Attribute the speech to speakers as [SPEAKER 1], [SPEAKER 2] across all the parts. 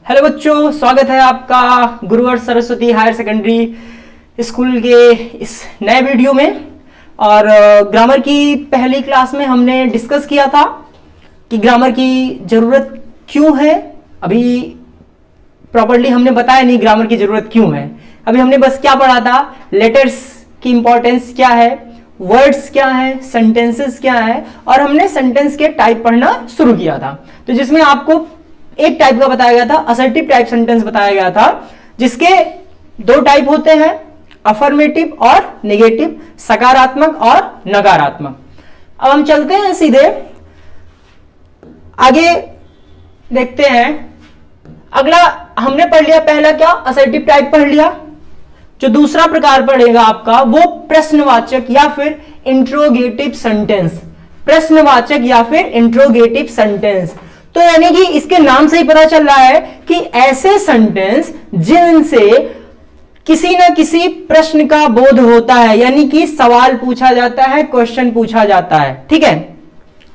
[SPEAKER 1] Hello बच्चों, स्वागत है आपका गुरुवर सरस्वती हायर सेकेंडरी स्कूल के इस नए वीडियो में। और ग्रामर की पहली क्लास में हमने डिस्कस किया था कि ग्रामर की ज़रूरत क्यों है। अभी प्रॉपर्ली हमने बताया नहीं ग्रामर की ज़रूरत क्यों है। अभी हमने बस क्या पढ़ा था, लेटर्स की इंपॉर्टेंस क्या है, वर्ड्स क्या है, सेंटेंसेस क्या है, और हमने सेंटेंस के टाइप पढ़ना शुरू किया था। तो जिसमें आपको एक टाइप का बताया गया था, असर्टिव टाइप सेंटेंस बताया गया था, जिसके दो टाइप होते हैं, अफर्मेटिव और नेगेटिव, सकारात्मक और नकारात्मक। अब हम चलते हैं सीधे आगे, देखते हैं। अगला हमने पढ़ लिया, पहला क्या, असर्टिव टाइप पढ़ लिया। जो दूसरा प्रकार पढ़ेगा आपका वो प्रश्नवाचक या फिर इंट्रोगेटिव सेंटेंस, प्रश्नवाचक या फिर इंट्रोगेटिव सेंटेंस। तो यानी कि इसके नाम से ही पता चल रहा है कि ऐसे सेंटेंस जिनसे किसी ना किसी प्रश्न का बोध होता है, यानी कि सवाल पूछा जाता है, क्वेश्चन पूछा जाता है। ठीक है,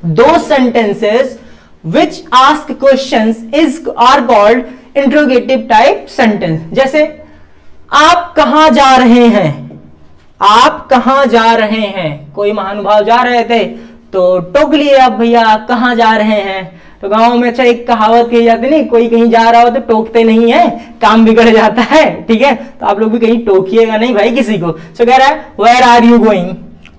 [SPEAKER 1] दो sentences which ask questions are called interrogative type sentence. जैसे आप कहां जा रहे हैं, आप कहां जा रहे हैं, कोई महानुभाव जा रहे थे तो टोक लिए आप, भैया कहां जा रहे हैं। तो गांव में अच्छा एक कहावत कही जाती नहीं, कोई कहीं जा रहा हो तो टोकते नहीं है, काम बिगड़ जाता है। ठीक है, तो आप लोग भी कहीं टोकिएगा नहीं भाई किसी को। सो कह रहा है वेयर आर यू गोइंग,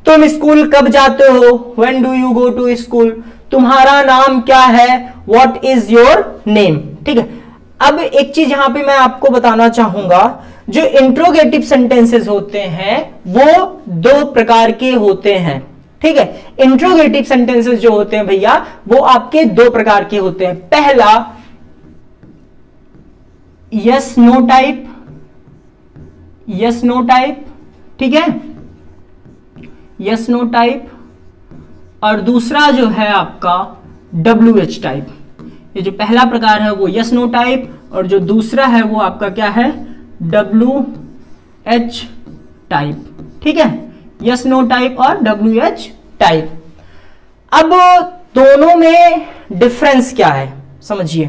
[SPEAKER 1] तुम स्कूल कब जाते हो, when do you go to school, तुम्हारा नाम क्या है, व्हाट इज योर नेम। ठीक है, अब एक चीज यहां पे मैं आपको बताना चाहूंगा, जो इंट्रोगेटिव सेंटेंसेस होते हैं वो दो प्रकार के होते हैं। ठीक है, इंट्रोगेटिव सेंटेंसेस जो होते हैं भैया वो आपके दो प्रकार के होते हैं। पहला yes no type, yes no type, ठीक है, यस नो टाइप, और दूसरा जो है आपका WH टाइप। ये जो पहला प्रकार है वो यस नो टाइप, और जो दूसरा है वो आपका क्या है, WH टाइप। ठीक है, यस नो टाइप और WH टाइप। अब दोनों में डिफरेंस क्या है समझिए।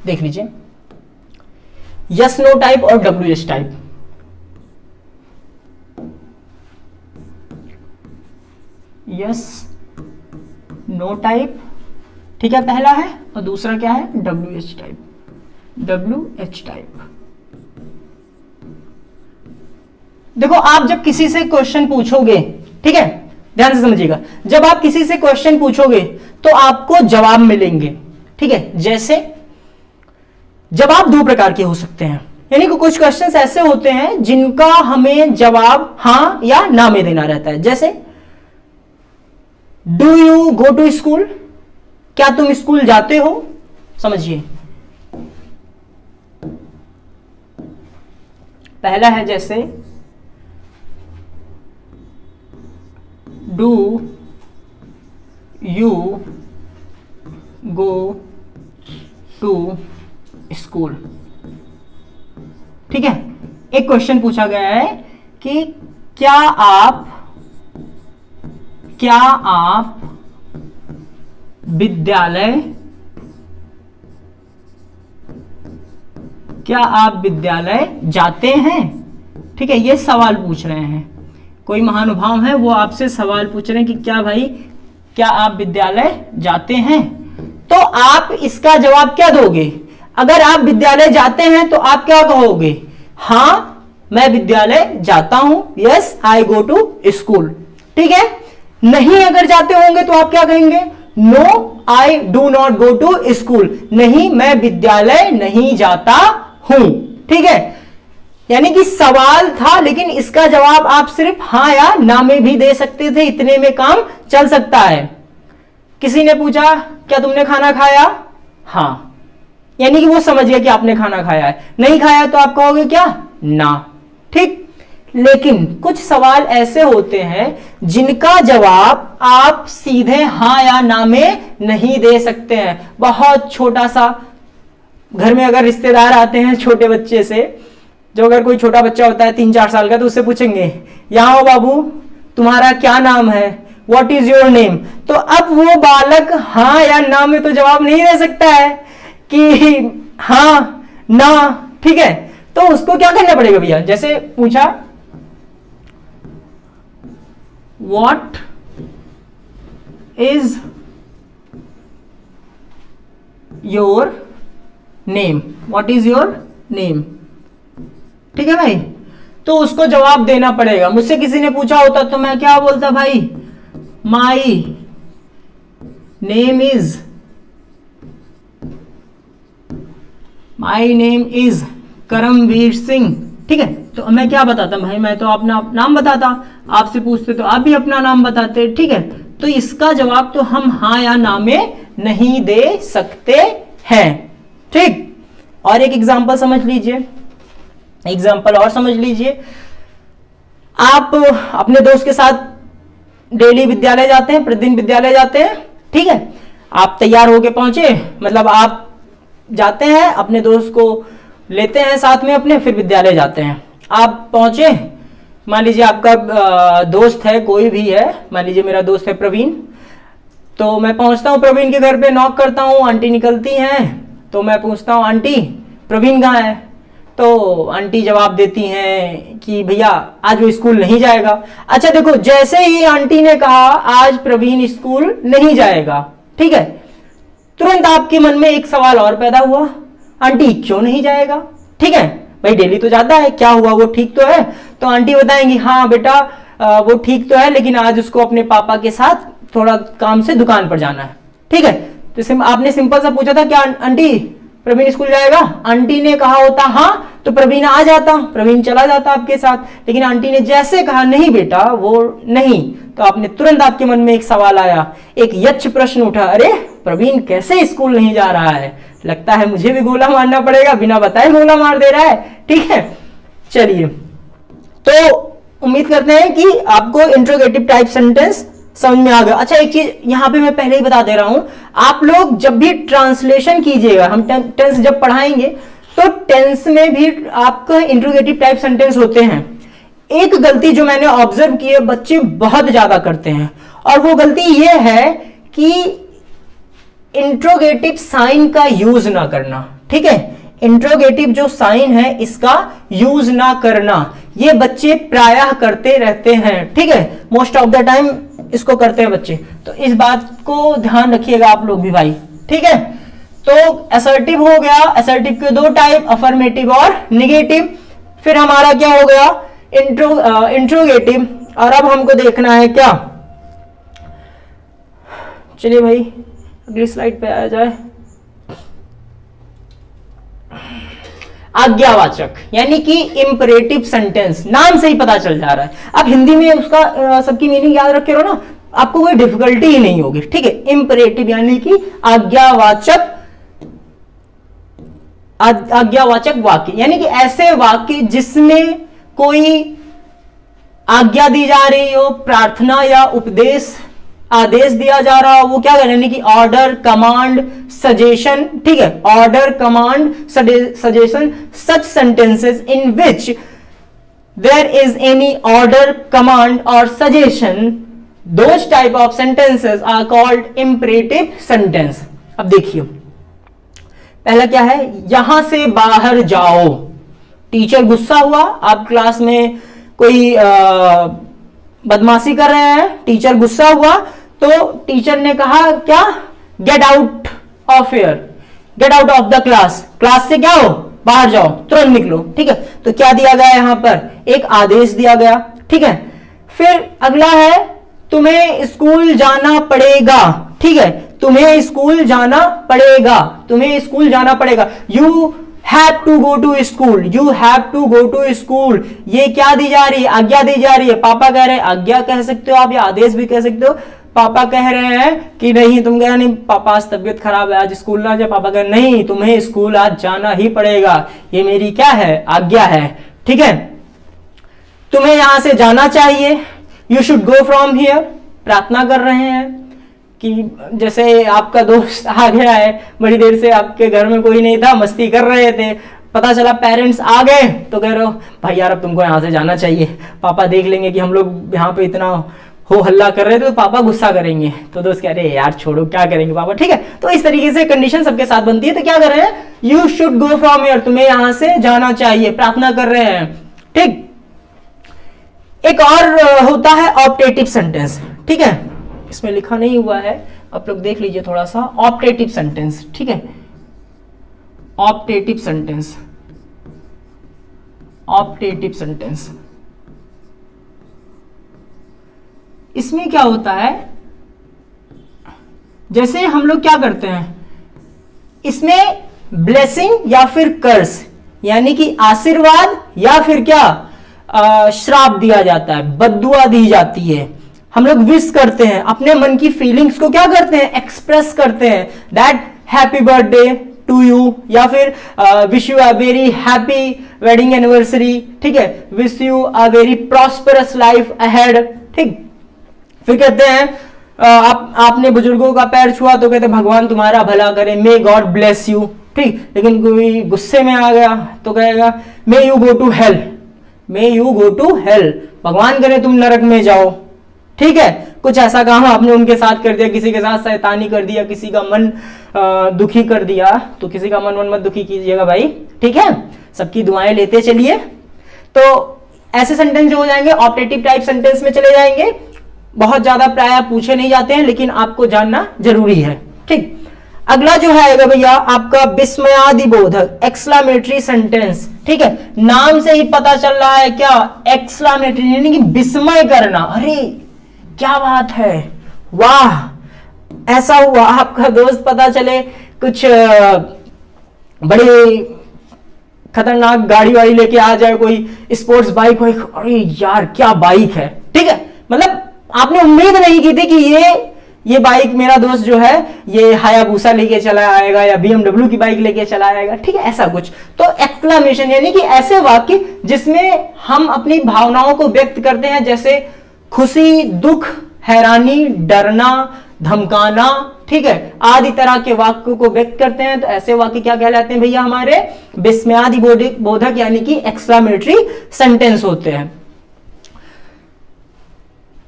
[SPEAKER 1] देख लीजिए, यस नो टाइप और WH type. Yes no type, ठीक है, पहला है, और दूसरा क्या है, WH टाइप, WH टाइप। देखो, आप जब किसी से क्वेश्चन पूछोगे, ठीक है, ध्यान से समझिएगा, जब आप किसी से क्वेश्चन पूछोगे तो आपको जवाब मिलेंगे। ठीक है, जैसे जवाब दो प्रकार के हो सकते हैं, यानी कि कुछ क्वेश्चंस ऐसे होते हैं जिनका हमें जवाब हां या ना में देना रहता है। जैसे do you go to school, क्या तुम स्कूल जाते हो, समझिए। पहला है जैसे do you go to school. ठीक है, एक क्वेश्चन पूछा गया है कि क्या आप विद्यालय, क्या आप विद्यालय जाते हैं। ठीक है, ये सवाल पूछ रहे हैं, कोई महानुभाव है वो आपसे सवाल पूछ रहे हैं कि क्या भाई, क्या आप विद्यालय जाते हैं। तो आप इसका जवाब क्या दोगे। अगर आप विद्यालय जाते हैं तो आप क्या कहोगे, हां मैं विद्यालय जाता हूं, yes I go to school. ठीक है, नहीं अगर जाते होंगे तो आप क्या कहेंगे, no I do not go to school, नहीं मैं विद्यालय नहीं जाता हूं। ठीक है, यानी कि सवाल था लेकिन इसका जवाब आप सिर्फ हां या ना में भी दे सकते थे, इतने में काम चल सकता है। किसी ने पूछा क्या तुमने खाना खाया, हां, यानी कि वो समझ गया कि आपने खाना खाया है। नहीं खाया तो आप कहोगे क्या, ना। ठीक, लेकिन कुछ सवाल ऐसे होते हैं जिनका जवाब आप सीधे हां या ना में नहीं दे सकते हैं। बहुत छोटा सा, घर में अगर रिश्तेदार आते हैं छोटे बच्चे से, जो अगर कोई छोटा बच्चा होता है 3-4 साल का, तो उससे पूछेंगे यहाँ हो बाबू तुम्हारा क्या नाम है, व्हाट इज योर नेम। तो अब वो बालक हाँ या ना में तो जवाब नहीं दे सकता है कि हाँ ना, ठीक है। तो उसको क्या करना पड़ेगा भैया, जैसे पूछा what is your name, what is your name, ठीक है भाई। तो उसको जवाब देना पड़ेगा। मुझसे किसी ने पूछा होता तो मैं क्या बोलता भाई, my name is Karamveer Singh, ठीक है। तो मैं क्या बताता भाई, मैं तो अपना नाम बताता, आपसे पूछते तो आप भी अपना नाम बताते, ठीक है। तो इसका जवाब तो हम हाँ या ना में नहीं दे सकते हैं, ठीक। और एक एग्जांपल समझ लीजिए, एग्जांपल और समझ लीजिए। आप अपने दोस्त के साथ डेली विद्यालय जाते हैं, प्रतिदिन विद्यालय जाते हैं, ठीक है। आप तैयार होके पहुंचे, मतलब आप जाते हैं, अपने दोस्त को लेते हैं साथ में अपने, फिर विद्यालय जाते हैं। आप पहुंचे, मान लीजिए आपका दोस्त है, कोई भी है, मान लीजिए मेरा दोस्त है प्रवीण। तो मैं पहुंचता हूं प्रवीण के घर पे, नॉक करता हूं, आंटी निकलती हैं। तो मैं पूछता हूं आंटी प्रवीण कहाँ है। तो आंटी जवाब देती हैं कि भैया आज वो स्कूल नहीं जाएगा। अच्छा देखो, जैसे ही आंटी ने कहा आज प्रवीण स्कूल नहीं जाएगा, ठीक है, तुरंत आपके मन में एक सवाल और पैदा हुआ, आंटी क्यों नहीं जाएगा, ठीक है। भाई डेली तो जाता है, क्या हुआ, वो ठीक तो है। तो आंटी बताएंगी हाँ बेटा वो ठीक तो है, लेकिन आज उसको अपने पापा के साथ थोड़ा काम से दुकान पर जाना है, ठीक है। तो आपने सिंपल सा पूछा था क्या आंटी प्रवीण स्कूल जाएगा, आंटी ने कहा होता हाँ तो प्रवीण आ जाता, प्रवीण चला जाता आपके साथ। लेकिन आंटी ने जैसे कहा नहीं बेटा वो नहीं, तो आपने तुरंत आपके मन में एक सवाल आया, एक यक्ष प्रश्न उठा, अरे प्रवीण कैसे स्कूल नहीं जा रहा है, लगता है मुझे भी गोला मारना पड़ेगा, बिना बताए गोला मार दे रहा है, ठीक है। चलिए, तो उम्मीद करते हैं कि आपको इंट्रोगेटिव टाइप सेंटेंस समझ में आ गया। अच्छा एक चीज यहां पे मैं पहले ही बता दे रहा हूं, आप लोग जब भी ट्रांसलेशन कीजिएगा, हम टेंस जब पढ़ाएंगे तो टेंस में भी आपका इंट्रोगेटिव टाइप सेंटेंस होते हैं। एक गलती जो मैंने ऑब्जर्व की है बच्चे बहुत ज्यादा करते हैं, और वो गलती ये है कि इंट्रोगेटिव साइन का यूज ना करना, ठीक है। इंट्रोगेटिव जो साइन है इसका यूज ना करना, ये बच्चे प्रायः करते रहते हैं, ठीक है। मोस्ट ऑफ द टाइम इसको करते हैं बच्चे, तो इस बात को ध्यान रखिएगा आप लोग भी भाई, ठीक है। तो असर्टिव हो गया, असर्टिव के दो टाइप, अफर्मेटिव और निगेटिव। फिर हमारा क्या हो गया, इंट्रोगेटिव। और अब हमको देखना है क्या, चलिए भाई अगली स्लाइड पे आया जाए। आज्ञावाचक यानी कि इंपरेटिव सेंटेंस, नाम से ही पता चल जा रहा है। अब हिंदी में उसका सबकी मीनिंग याद रखे रहो ना, आपको कोई डिफिकल्टी ही नहीं होगी, ठीक है। इंपरेटिव यानी कि आज्ञावाचक, आज्ञावाचक वाक्य यानी कि ऐसे वाक्य जिसमें कोई आज्ञा दी जा रही हो, प्रार्थना या उपदेश, आदेश दिया जा रहा हो, वो क्या करें, यानी कि ऑर्डर, कमांड, सजेशन, ठीक है। Order, command, suggestion, such sentences in which there is any order, command और suggestion, those type of sentences are called imperative sentence. अब देखिए पहला क्या है, यहां से बाहर जाओ। टीचर गुस्सा हुआ, आप क्लास में कोई बदमाशी कर रहे हैं, टीचर गुस्सा हुआ, तो टीचर ने कहा क्या, get out of here, get out of the class, class से क्या हो, बाहर जाओ, तुरंत निकलो, ठीक है। तो क्या दिया गया यहां पर, एक आदेश दिया गया, ठीक है। फिर अगला है, तुम्हें स्कूल जाना पड़ेगा, ठीक है, तुम्हें स्कूल जाना पड़ेगा, तुम्हें स्कूल जाना पड़ेगा। You have to go to school, you have to go to school. ये क्या दी जा रही है, आज्ञा दी जा रही है। पापा कह रहे हैं, आज्ञा कह सकते हो आप या आदेश भी कह सकते हो। पापा कह रहे हैं कि नहीं, तुम कह रहे नहीं पापा आज तबीयत खराब है, आज स्कूल ना जाए। पापा कह रहे नहीं, तुम्हें स्कूल आज जाना ही पड़ेगा, ये मेरी क्या है, आज्ञा है, ठीक है। तुम्हें यहां से जाना चाहिए, you should go from here. प्रार्थना कर रहे हैं कि जैसे आपका दोस्त आ गया है, बड़ी देर से आपके घर में कोई नहीं था, मस्ती कर रहे थे, पता चला पेरेंट्स आ गए, तो कह रहे हो भाई यार अब तुमको यहाँ से जाना चाहिए, पापा देख लेंगे कि हम लोग यहाँ पे इतना हो हल्ला कर रहे थे तो पापा गुस्सा करेंगे, तो दोस्त कह रहे हैं यार छोड़ो क्या करेंगे पापा, ठीक है। तो इस तरीके से कंडीशन सबके साथ बनती है। तो क्या कर रहे हैं, you should go from here, तुम्हें यहां से जाना चाहिए, प्रार्थना कर रहे हैं, ठीक। एक और होता है ऑप्टेटिव सेंटेंस, ठीक है, इसमें लिखा नहीं हुआ है, आप लोग देख लीजिए थोड़ा सा, ऑप्टेटिव सेंटेंस, ठीक है, ऑप्टेटिव सेंटेंस, ऑप्टेटिव सेंटेंस। इसमें क्या होता है, जैसे हम लोग क्या करते हैं, इसमें ब्लेसिंग या फिर कर्स, यानी कि आशीर्वाद या फिर क्या श्राप दिया जाता है, बद्दुआ दी जाती है। हम लोग विश करते हैं, अपने मन की फीलिंग्स को क्या करते हैं, एक्सप्रेस करते हैं, that happy birthday to you, या फिर wish you a very happy wedding anniversary, ठीक है, wish you a very prosperous life ahead, ठीक। फिर कहते हैं आपने बुजुर्गों का पैर छुआ तो कहते हैं भगवान तुम्हारा भला करे, मे गॉड ब्लेस यू, ठीक। लेकिन कोई गुस्से में आ गया तो कहेगा may you go to hell, may you go to hell, भगवान करे तुम नरक में जाओ, ठीक है। कुछ ऐसा काम आपने उनके साथ कर दिया, किसी के साथ शैतानी कर दिया, किसी का मन दुखी कर दिया, तो किसी का मन मत दुखी कीजिएगा भाई, ठीक है, सबकी दुआएं लेते चलिए। तो ऐसे सेंटेंस जो हो जाएंगे ऑप्टेटिव टाइप सेंटेंस में चले जाएंगे, बहुत ज्यादा प्राय पूछे नहीं जाते हैं लेकिन आपको जानना जरूरी है, ठीक। अगला जो है भैया आपका विस्मयादिबोधक, एक्सक्लेमेटरी सेंटेंस, ठीक है, नाम से ही पता चल रहा है क्या, एक्सक्लेमेटरी यानी कि विस्मय करना, अरे क्या बात है, वाह ऐसा हुआ, आपका दोस्त पता चले कुछ बड़ी खतरनाक गाड़ी वाड़ी लेके आ जाए, कोई स्पोर्ट्स बाइक, अरे यार क्या बाइक है, ठीक है, मतलब आपने उम्मीद नहीं की थी कि ये बाइक मेरा दोस्त जो है ये हायाबुसा लेके चला आएगा या BMW की बाइक लेके चला आएगा, ठीक है, ऐसा कुछ। तो एक्सक्लेमेशन यानी कि ऐसे वाक्य जिसमें हम अपनी भावनाओं को व्यक्त करते हैं, जैसे खुशी, दुख, हैरानी, डरना, धमकाना, ठीक है, आदि तरह के वाक्यों को व्यक्त करते हैं। तो ऐसे वाक्य क्या कहलाते हैं भैया, हमारे विस्मयादिबोधक यानी कि एक्सक्लेमेटरी सेंटेंस होते हैं।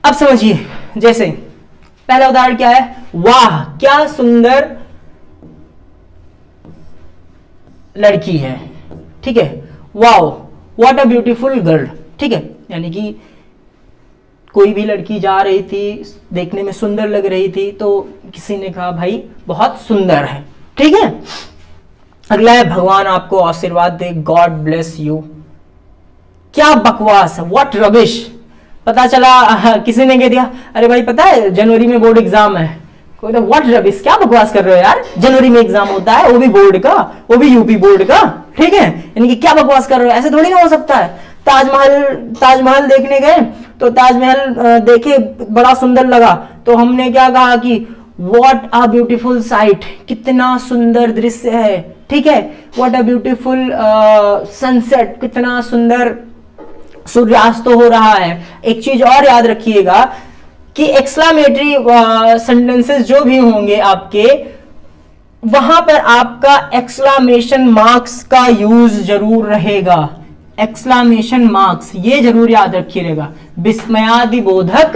[SPEAKER 1] अब समझिए, जैसे पहला उदाहरण क्या है, वाह क्या सुंदर लड़की है, ठीक है, wow what a beautiful girl, ठीक है, यानी कि कोई भी लड़की जा रही थी, देखने में सुंदर लग रही थी, तो किसी ने कहा भाई बहुत सुंदर है, ठीक है। अगला है भगवान आपको आशीर्वाद दे, गॉड ब्लेस यू, क्या बकवास है, व्हाट रबिश, पता चला किसी ने कह दिया अरे भाई पता है जनवरी में बोर्ड एग्जाम है, कोई तो व्हाट रबिश, क्या बकवास कर रहे हो यार, जनवरी में एग्जाम होता है, वो भी बोर्ड का, वो भी यूपी बोर्ड का, ठीक है, यानी कि क्या बकवास कर रहे हो, ऐसे थोड़ी ना हो सकता है। ताजमहल देखने गए तो ताजमहल देखे बड़ा सुंदर लगा, तो हमने क्या कहा कि व्हाट अ ब्यूटीफुल साइट, कितना सुंदर दृश्य है, ठीक है, व्हाट अ ब्यूटीफुल सनसेट, कितना सुंदर सूर्यास्त हो रहा है। एक चीज और याद रखिएगा कि एक्सक्लेमेटरी सेंटेंसेस जो भी होंगे आपके, वहां पर आपका एक्सक्लेमेशन मार्क्स का यूज जरूर रहेगा, एक्सक्लेमेशन मार्क्स ये जरूर याद रखिएगा, विस्मयादिबोधक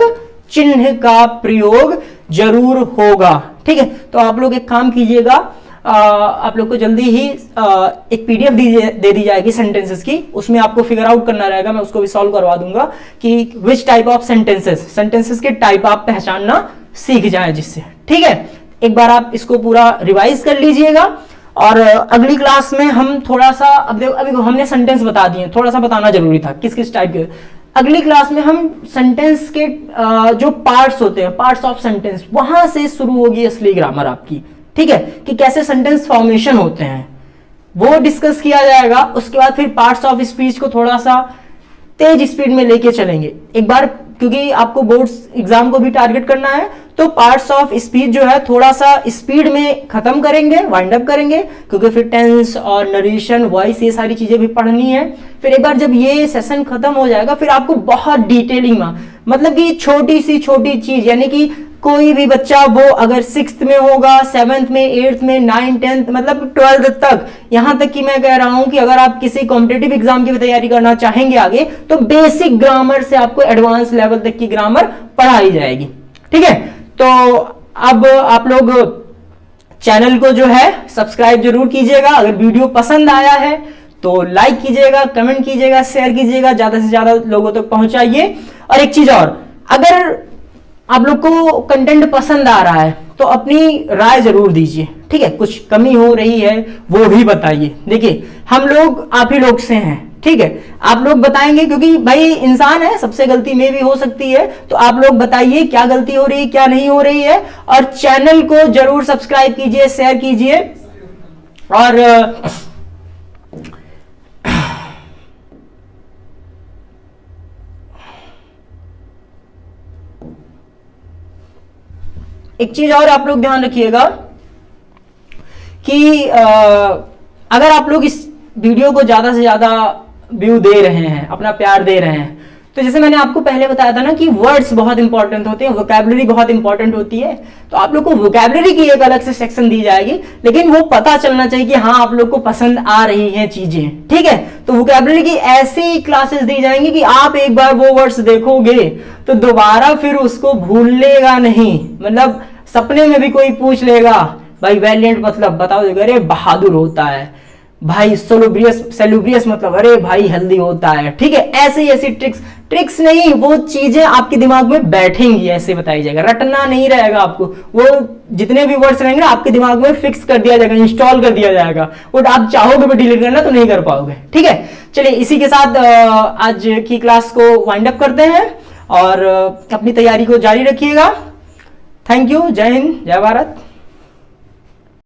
[SPEAKER 1] चिन्ह का प्रयोग जरूर होगा, ठीक है। तो आप लोग एक काम कीजिएगा, आप लोग को जल्दी ही एक PDF दे दी जाएगी सेंटेंसेस की, उसमें आपको फिगर आउट करना रहेगा, मैं उसको भी सॉल्व करवा दूंगा कि विच टाइप ऑफ सेंटेंसेस के टाइप आप पहचानना सीख जाए जिससे, ठीक है। एक बार आप इसको पूरा रिवाइज कर लीजिएगा और अगली क्लास में हम थोड़ा सा, अभी हमने सेंटेंस बता दिए, थोड़ा सा बताना जरूरी था किस किस टाइप के। अगली क्लास में हम सेंटेंस के जो पार्ट्स होते हैं, पार्ट्स ऑफ सेंटेंस, वहां से शुरू होगी असली ग्रामर आपकी, ठीक है, कि कैसे सेंटेंस फॉर्मेशन होते हैं वो डिस्कस किया जाएगा। उसके बाद फिर पार्ट्स ऑफ स्पीच को थोड़ा सा तेज स्पीड में लेके चलेंगे एक बार, क्योंकि आपको बोर्ड्स एग्जाम को भी टारगेट करना है, तो पार्ट्स ऑफ स्पीच जो है थोड़ा सा स्पीड में खत्म करेंगे, वाइंड अप करेंगे, क्योंकि फिर टेंस और नरेशन, वॉइस, ये सारी चीजें भी पढ़नी है। फिर एक बार जब ये सेशन खत्म हो जाएगा, फिर आपको बहुत डिटेलिंग में, मतलब कि छोटी सी छोटी चीज, यानी कि कोई भी बच्चा वो अगर 6th में होगा, 7th में, 8th में, 9th, 10th मतलब 12th तक, यहां तक कि मैं कह रहा हूं कि अगर आप किसी कॉम्पिटिटिव एग्जाम की तैयारी करना चाहेंगे आगे, तो बेसिक ग्रामर से आपको एडवांस लेवल तक की ग्रामर पढ़ाई जाएगी। ठीक है, तो अब आप लोग चैनल को जो है सब्सक्राइब जरूर कीजिएगा। अगर वीडियो पसंद आया है तो लाइक कीजिएगा, कमेंट कीजिएगा, शेयर कीजिएगा, ज्यादा से ज्यादा लोगों तक पहुंचाइए। और एक चीज और, अगर आप लोग को कंटेंट पसंद आ रहा है तो अपनी राय जरूर दीजिए। ठीक है, कुछ कमी हो रही है वो भी बताइए। देखिए हम लोग आप ही लोग से हैं, ठीक है, आप लोग बताएंगे क्योंकि भाई इंसान है, सबसे गलती में भी हो सकती है। तो आप लोग बताइए क्या गलती हो रही है, क्या नहीं हो रही है, और चैनल को जरूर सब्सक्राइब कीजिए, शेयर कीजिए। और एक चीज और आप लोग ध्यान रखिएगा कि अगर आप लोग इस वीडियो को ज्यादा से ज्यादा व्यू दे रहे हैं, अपना प्यार दे रहे हैं, तो जैसे मैंने आपको पहले बताया था ना कि वर्ड्स बहुत इंपॉर्टेंट होते हैं, वोकैबुलरी बहुत इंपॉर्टेंट होती है। तो आप लोग को वोकैबुलरी की एक अलग से सेक्शन दी जाएगी, लेकिन वो पता चलना चाहिए कि हाँ आप लोग को पसंद आ रही हैं चीजें। ठीक है, तो वोकैबुलरी की ऐसी क्लासेस दी जाएंगी कि आप एक बार वो वर्ड्स देखोगे तो दोबारा फिर उसको भूलेगा नहीं। मतलब सपने में भी कोई पूछ लेगा भाई वैलिएंट मतलब बताओ, अरे बहादुर होता है भाई, सेलुब्रियस मतलब अरे भाई हेल्दी होता है। ठीक है, ऐसी ऐसी ट्रिक्स नहीं, वो चीजें आपके दिमाग में बैठेंगी, ऐसे बताई जाएगा, रटना नहीं रहेगा आपको। वो जितने भी वर्ड्स रहेंगे ना आपके दिमाग में फिक्स कर दिया जाएगा, इंस्टॉल कर दिया जाएगा। वो आप चाहोगे भी डिलीट करना तो नहीं कर पाओगे। ठीक है, चलिए इसी के साथ आज की क्लास को वाइंड अप करते हैं और अपनी तैयारी को जारी रखिएगा। थैंक यू, जय हिंद, जय भारत।